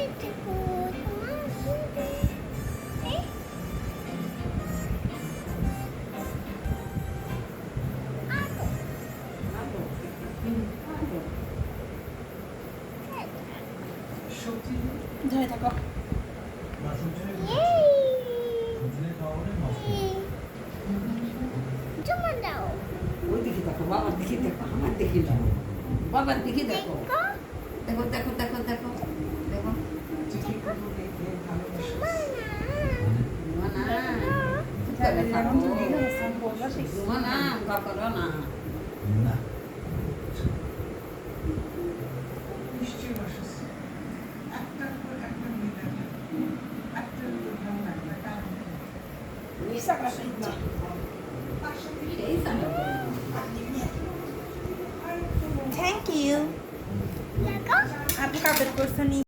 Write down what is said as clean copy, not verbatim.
এইটুকু তোমার বুঝে। এই আলো ধরে থাকো। চুমা দাও। ওই দিকে দেখো, বাবার দিকে দেখো, আমার দিকে দেখো, বাবার দিকে দেখো, দেখো দেখো দেখো দেখো দেখো দেখো। মানা ঘুমানা করো না। Thank you. দেখো আপনি কাদের করছেন?